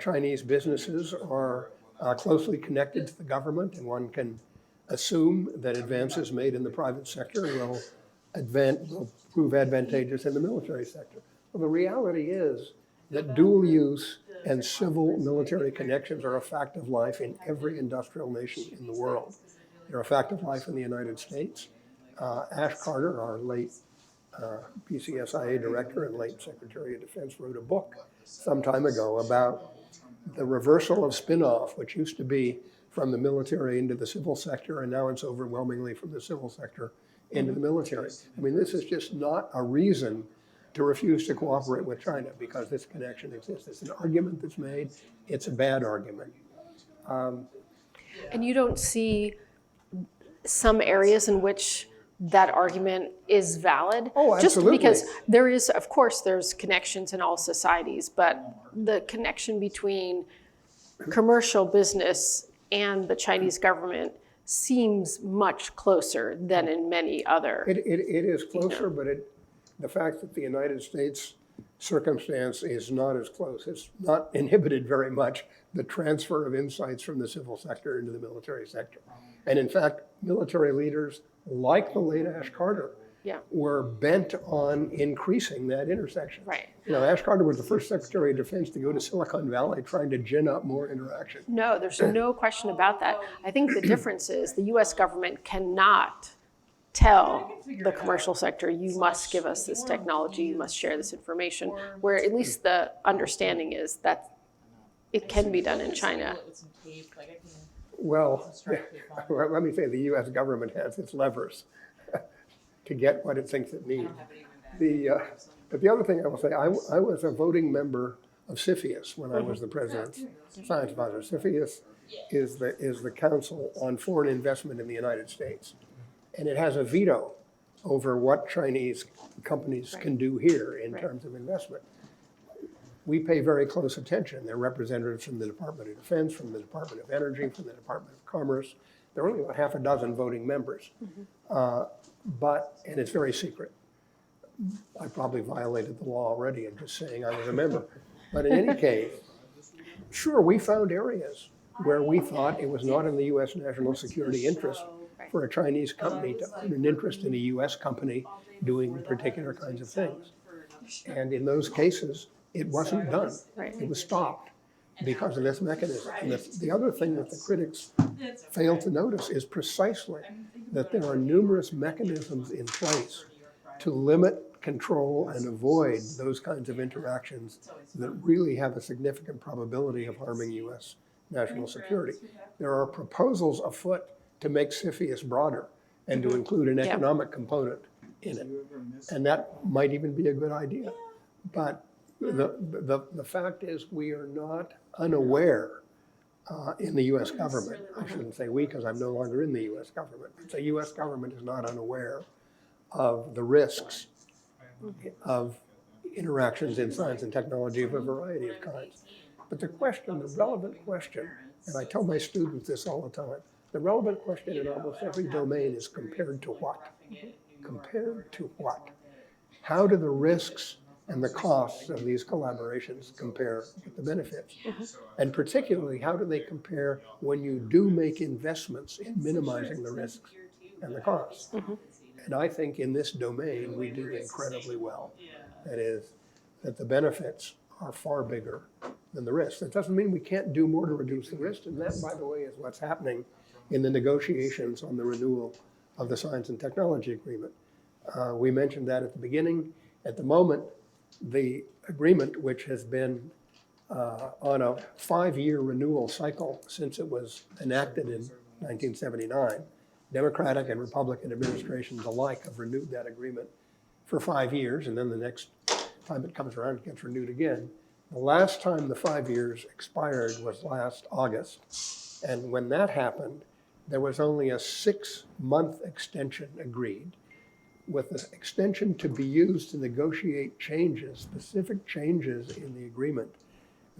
Chinese businesses are closely connected to the government, and one can assume that advances made in the private sector will prove advantageous in the military sector. Well, the reality is that dual use and civil military connections are a fact of life in every industrial nation in the world. They're a fact of life in the United States. Ash Carter, our late PCSIA director and late Secretary of Defense, wrote a book some time ago about the reversal of spin-off, which used to be from the military into the civil sector, and now it's overwhelmingly from the civil sector into the military. I mean, this is just not a reason to refuse to cooperate with China because this connection exists. It's an argument that's made. It's a bad argument. And you don't see some areas in which that argument is valid? Oh, absolutely. Just because there is, of course, there's connections in all societies, but the connection between commercial business and the Chinese government seems much closer than in many other. It is closer, but the fact that the United States circumstance is not as close, it's not inhibited very much the transfer of insights from the civil sector into the military sector. And in fact, military leaders like the late Ash Carter Yeah. were bent on increasing that intersection. Right. You know, Ash Carter was the first Secretary of Defense to go to Silicon Valley trying to gin up more interaction. No, there's no question about that. I think the difference is the US government cannot tell the commercial sector, you must give us this technology, you must share this information, where at least the understanding is that it can be done in China. Well, let me say the US government has its levers to get what it thinks it needs. But the other thing I will say, I was a voting member of CFIUS when I was the president's science advisor. CFIUS is the Council on Foreign Investment in the United States. And it has a veto over what Chinese companies can do here in terms of investment. We pay very close attention. There are representatives from the Department of Defense, from the Department of Energy, from the Department of Commerce. There are only about half a dozen voting members. And it's very secret. I probably violated the law already in just saying I was a member. But in any case, sure, we found areas where we thought it was not in the US national security interest for a Chinese company to own an interest in a US company doing particular kinds of things. And in those cases, it wasn't done. Right. It was stopped because of this mechanism. And the other thing that the critics fail to notice is precisely that there are numerous mechanisms in place to limit, control, and avoid those kinds of interactions that really have a significant probability of harming US national security. There are proposals afoot to make CFIUS broader and to include an economic component in it. And that might even be a good idea. But the fact is we are not unaware in the US government. I shouldn't say we because I'm no longer in the US government. But the US government is not unaware of the risks of interactions in science and technology of a variety of kinds. But the question, the relevant question, and I tell my students this all the time, the relevant question in almost every domain is compared to what? Compared to what? How do the risks and the costs of these collaborations compare with the benefits? And particularly, how do they compare when you do make investments in minimizing the risks and the costs? And I think in this domain, we do incredibly well. That is, that the benefits are far bigger than the risks. That doesn't mean we can't do more to reduce the risk. And that, by the way, is what's happening in the negotiations on the renewal of the Science and Technology Agreement. We mentioned that at the beginning. At the moment, the agreement, which has been on a 5-year renewal cycle since it was enacted in 1979, Democratic and Republican administrations alike have renewed that agreement for 5 years, and then the next time it comes around, it gets renewed again. The last time the 5 years expired was last August, and when that happened, there was only a 6-month extension agreed, with the extension to be used to negotiate changes, specific changes in the agreement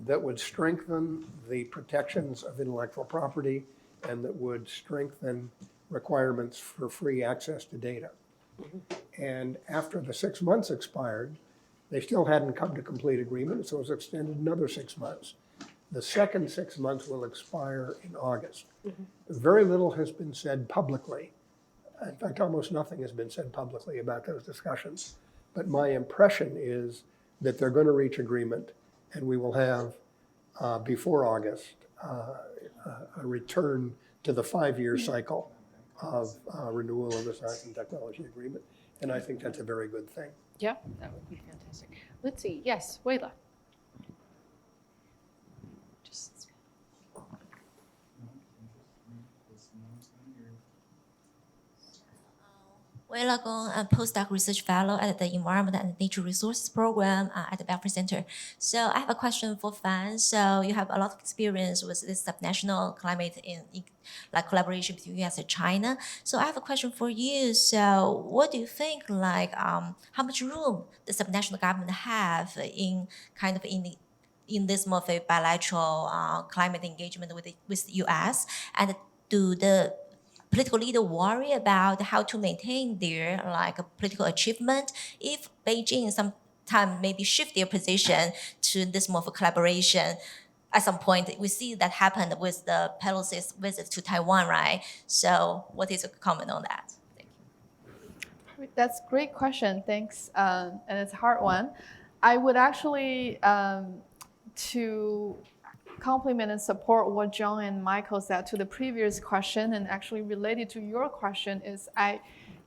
that would strengthen the protections of intellectual property and that would strengthen requirements for free access to data. And after the 6 months expired, they still hadn't come to complete agreement, so it was extended another 6 months. The second 6 months will expire in August. Very little has been said publicly. In fact, almost nothing has been said publicly about those discussions. But my impression is that they're going to reach agreement, and we will have, before August, a return to the 5-year cycle of renewal of the Science and Technology Agreement. And I think that's a very good thing. Yeah, that would be fantastic. Let's see. Yes, Wayla. Weila Gong, a postdoc research fellow at the Environment and Nature Resources Program at the Belfry Center. So I have a question for Fan. So you have a lot of experience with this subnational climate in like collaboration between US and China. So I have a question for you. So what do you think, like, how much room the subnational government have in kind of in this more of a bilateral climate engagement with the US? And do the political leader worry about how to maintain their like political achievement if Beijing sometime maybe shift their position to this more of a collaboration? at some point, we see that happened with the Pelosi's visit to Taiwan, right? So what is your comment on that? Thank you. That's a great question. Thanks. And it's a hard one. I would actually, to complement and support what John and Michael said to the previous question, and actually related to your question, is I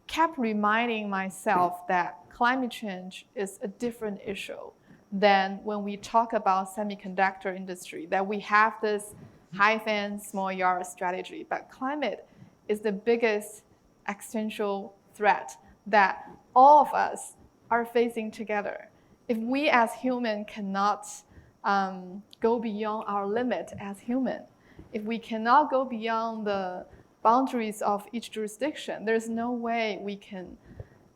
kept reminding myself that climate change is a different issue than when we talk about semiconductor industry, that we have this high fan, small yard strategy. But climate is the biggest existential threat that all of us are facing together. If we as humans cannot go beyond our limit as human, if we cannot go beyond the boundaries of each jurisdiction, there's no way we can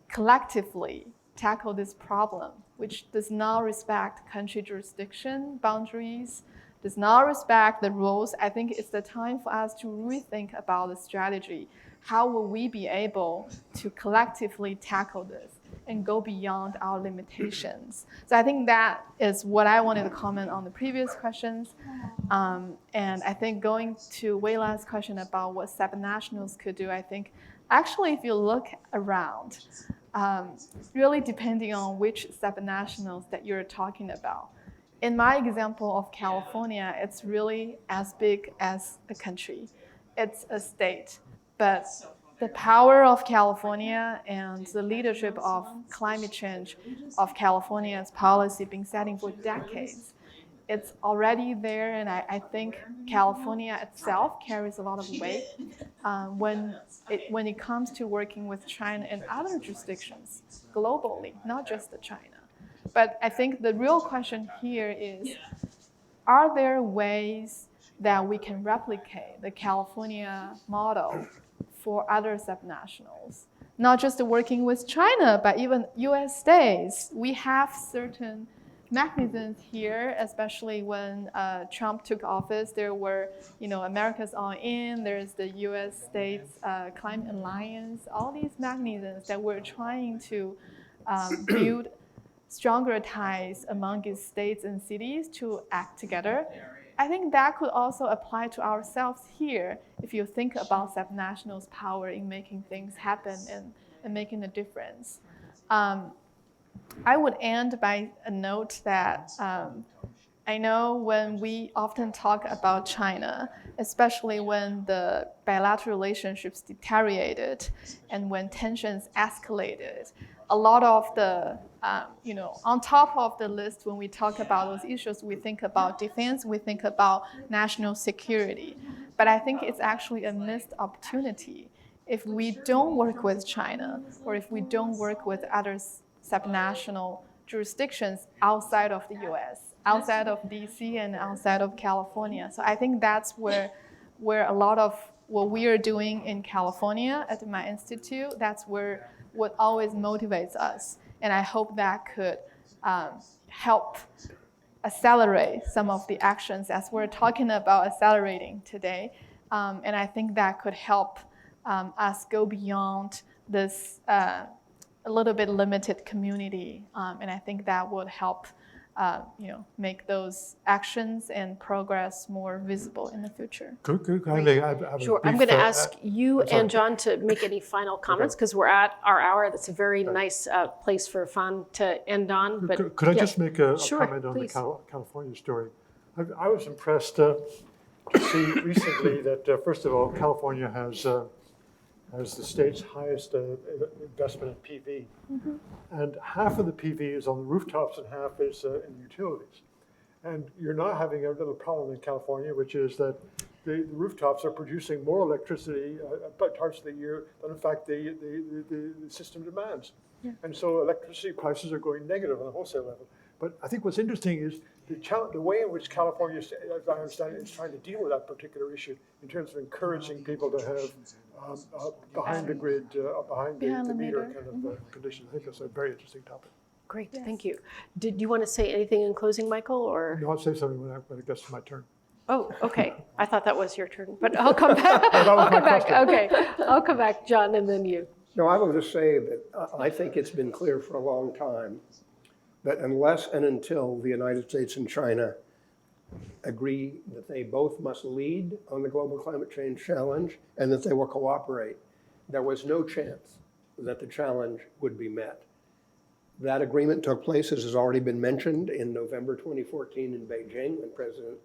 collectively tackle this problem, which does not respect country jurisdiction boundaries, does not respect the rules. I think it's the time for us to rethink about the strategy. How will we be able to collectively tackle this and go beyond our limitations? So I think that is what I wanted to comment on the previous questions. And I think going to Wei Lan's question about what subnationals could do, I think actually if you look around, really depending on which subnationals that you're talking about. In my example of California, it's really as big as a country. It's a state. But the power of California and the leadership of climate change of California's policy been setting for decades. It's already there, and I think California itself carries a lot of weight when it comes to working with China and other jurisdictions globally, not just China. But I think the real question here is, are there ways that we can replicate the California model for other subnationals? Not just working with China, but even US states. We have certain mechanisms here, especially when Trump took office. There were, America's All In, there's the US States Climate Alliance, all these mechanisms that we're trying to build stronger ties among these states and cities to act together. I think that could also apply to ourselves here if you think about subnationals' power in making things happen and making a difference. I would end by a note that I know when we often talk about China, especially when the bilateral relationships deteriorated and when tensions escalated, a lot of the, on top of the list, when we talk about those issues, we think about defense, we think about national security. But I think it's actually a missed opportunity if we don't work with China or if we don't work with other subnational jurisdictions outside of the US, outside of DC and outside of California. So I think that's where a lot of what we are doing in California at my institute, that's where what always motivates us. And I hope that could help accelerate some of the actions as we're talking about accelerating today. And I think that could help us go beyond this a little bit limited community. And I think that would help make those actions and progress more visible in the future. Sure. I'm going to ask you and John to make any final comments because we're at our hour. That's a very nice place for fun to end on. But could I just make a sure, comment on please. the California story? I was impressed to see recently that, first of all, California has the state's highest investment in PV. Mm-hmm. And half of the PV is on the rooftops and half is in utilities. And you're now having a little problem in California, which is that the rooftops are producing more electricity at parts of the year than, in fact, the system demands. Yeah. And so electricity prices are going negative on a wholesale level. But I think what's interesting is the way in which California, as I understand it, is trying to deal with that particular issue in terms of encouraging people to have behind the grid, behind the meter kind of conditions. I think that's a very interesting topic. Great, thank you. Did you want to say anything in closing, Michael? Or No, I'll say something when it gets to my turn. Oh, okay. I thought that was your turn, but I'll come back. I'll come back. Okay, I'll come back, John, and then you. No, I will just say that I think it's been clear for a long time that unless and until the United States and China agree that they both must lead on the global climate change challenge and that they will cooperate. There was no chance that the challenge would be met. That agreement took place, as has already been mentioned, in November 2014 in Beijing, when President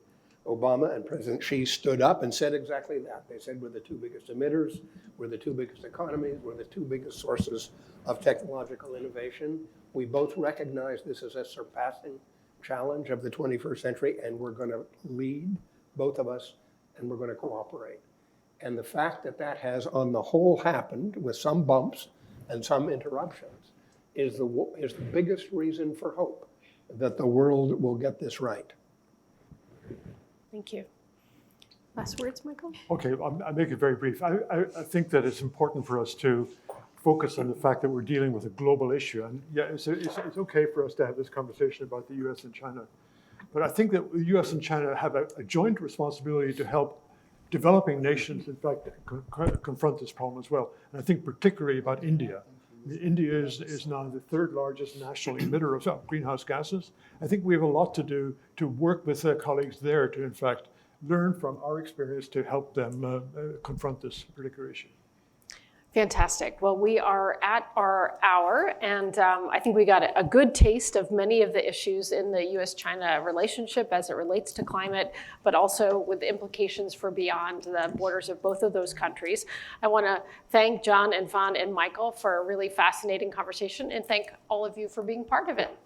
Obama and President Xi stood up and said exactly that. They said we're the two biggest emitters, we're the two biggest economies, we're the two biggest sources of technological innovation. We both recognize this as a surpassing challenge of the 21st century, and we're going to lead, both of us, and we're going to cooperate. And the fact that that has, on the whole, happened with some bumps and some interruptions is the biggest reason for hope that the world will get this right. Thank you. Last words, Michael? Okay, I'll make it very brief. I think that it's important for us to focus on the fact that we're dealing with a global issue. And yeah, it's okay for us to have this conversation about the US and China. But I think that the US and China have a joint responsibility to help developing nations, in fact, confront this problem as well. And I think particularly about India. India is now the third largest national emitter of greenhouse gases. I think we have a lot to do to work with colleagues there to, in fact, learn from our experience to help them confront this particular issue. Fantastic. Well, we are at our hour, and I think we got a good taste of many of the issues in the US-China relationship as it relates to climate, but also with the implications for beyond the borders of both of those countries. I want to thank John and Van and Michael for a really fascinating conversation, and thank all of you for being part of it.